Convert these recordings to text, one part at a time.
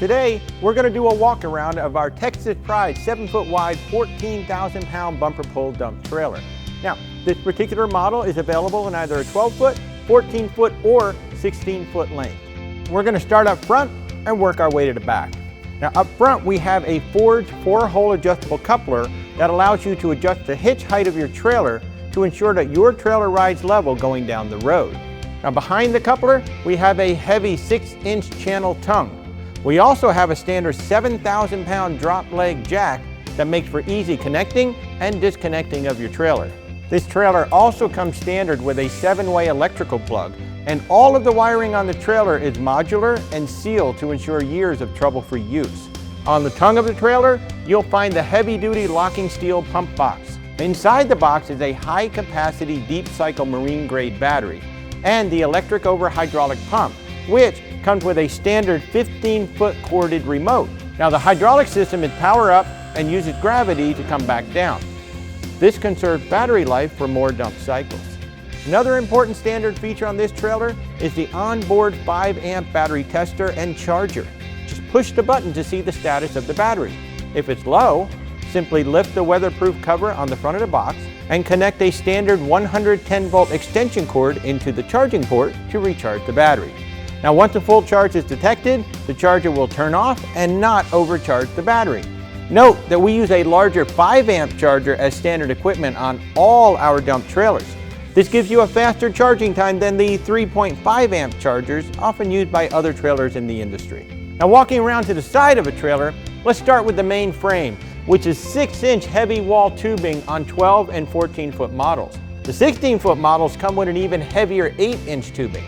Today, we're going to do a walk around of our Texas Pride 7-foot wide, 14,000 pound bumper pull dump trailer. Now, this particular model is available in either a 12-foot, 14-foot, or 16-foot length. We're going to start up front and work our way to the back. Now, up front, we have a forged 4-hole adjustable coupler that allows you to adjust the hitch height of your trailer to ensure that your trailer rides level going down the road. Now, behind the coupler, we have a heavy 6-inch channel tongue. We also have a standard 7,000 pound drop leg jack that makes for easy connecting and disconnecting of your trailer. This trailer also comes standard with a 7-way electrical plug, and all of the wiring on the trailer is modular and sealed to ensure years of trouble-free use. On the tongue of the trailer, you'll find the heavy-duty locking steel pump box. Inside the box is a high-capacity deep cycle marine grade battery and the electric over hydraulic pump, which comes with a standard 15-foot corded remote. Now, the hydraulic system is power up and uses gravity to come back down. This conserves battery life for more dump cycles. Another important standard feature on this trailer is the onboard 5-amp battery tester and charger. Just push the button to see the status of the battery. If it's low, simply lift the weatherproof cover on the front of the box and connect a standard 110-volt extension cord into the charging port to recharge the battery. Now, once a full charge is detected, the charger will turn off and not overcharge the battery. Note that we use a larger 5-amp charger as standard equipment on all our dump trailers. This gives you a faster charging time than the 3.5-amp chargers often used by other trailers in the industry. Now, walking around to the side of a trailer, let's start with the main frame, which is 6-inch heavy wall tubing on 12 and 14-foot models. The 16-foot models come with an even heavier 8-inch tubing.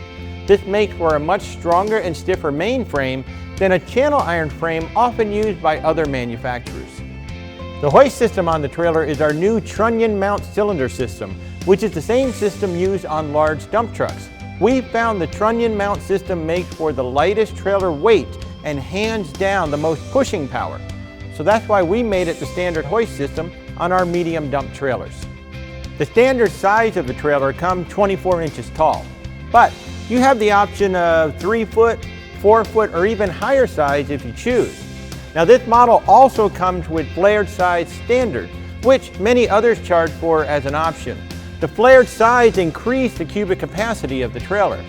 This makes for a much stronger and stiffer main frame than a channel iron frame often used by other manufacturers. The hoist system on the trailer is our new trunnion mount cylinder system, which is the same system used on large dump trucks. We found the trunnion mount system makes for the lightest trailer weight and hands down the most pushing power. So that's why we made it the standard hoist system on our medium dump trailers. The standard size of the trailer comes 24 inches tall, but you have the option of 3-foot, 4-foot, or even higher size if you choose. Now, this model also comes with flared size standard, which many others charge for as an option. The flared sides increase the cubic capacity of the trailer.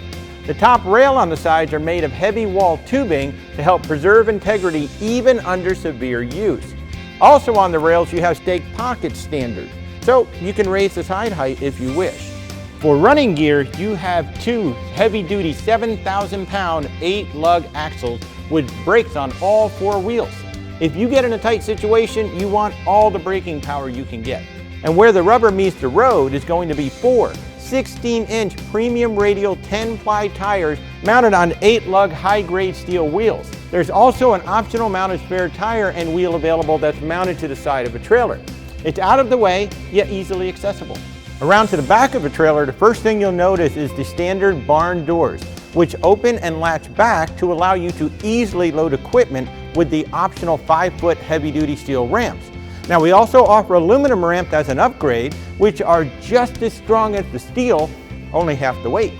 The top rail on the sides are made of heavy wall tubing to help preserve integrity even under severe use. Also on the rails, you have stake pockets standard, so you can raise the side height if you wish. For running gear, you have 2 heavy-duty 7,000 pound 8-lug axles with brakes on all 4 wheels. If you get in a tight situation, you want all the braking power you can get. And where the rubber meets the road is going to be 4 16-inch premium radial 10-ply tires mounted on 8-lug high-grade steel wheels. There's also an optional mounted spare tire and wheel available that's mounted to the side of a trailer. It's out of the way, yet easily accessible. Around to the back of a trailer, the first thing you'll notice is the standard barn doors, which open and latch back to allow you to easily load equipment with the optional 5-foot heavy-duty steel ramps. Now, we also offer aluminum ramps as an upgrade, which are just as strong as the steel, only half the weight.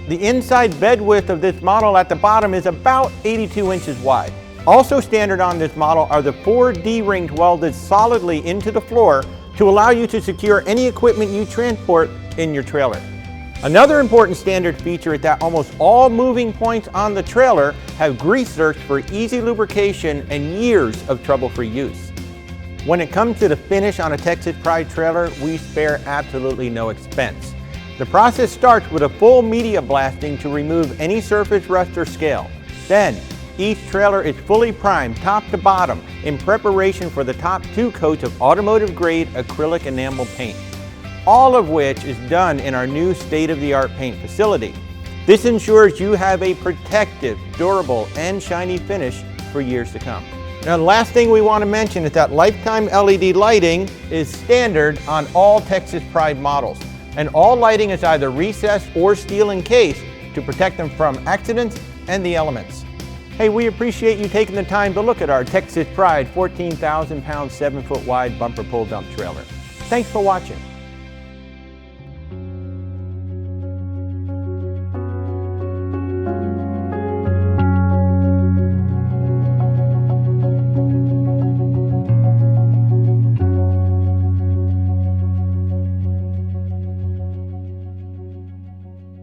The inside bed width of this model at the bottom is about 82 inches wide. Also standard on this model are the 4 D-rings welded solidly into the floor to allow you to secure any equipment you transport in your trailer. Another important standard feature is that almost all moving points on the trailer have grease zerks for easy lubrication and years of trouble-free use. When it comes to the finish on a Texas Pride trailer, we spare absolutely no expense. The process starts with a full media blasting to remove any surface rust or scale. Then, each trailer is fully primed top to bottom in preparation for the top 2 coats of automotive-grade acrylic enamel paint, all of which is done in our new state-of-the-art paint facility. This ensures you have a protective, durable, and shiny finish for years to come. Now, the last thing we want to mention is that lifetime LED lighting is standard on all Texas Pride models, and all lighting is either recessed or steel encased to protect them from accidents and the elements. Hey, we appreciate you taking the time to look at our Texas Pride 14,000 pound 7-foot wide bumper pull dump trailer. Thanks for watching.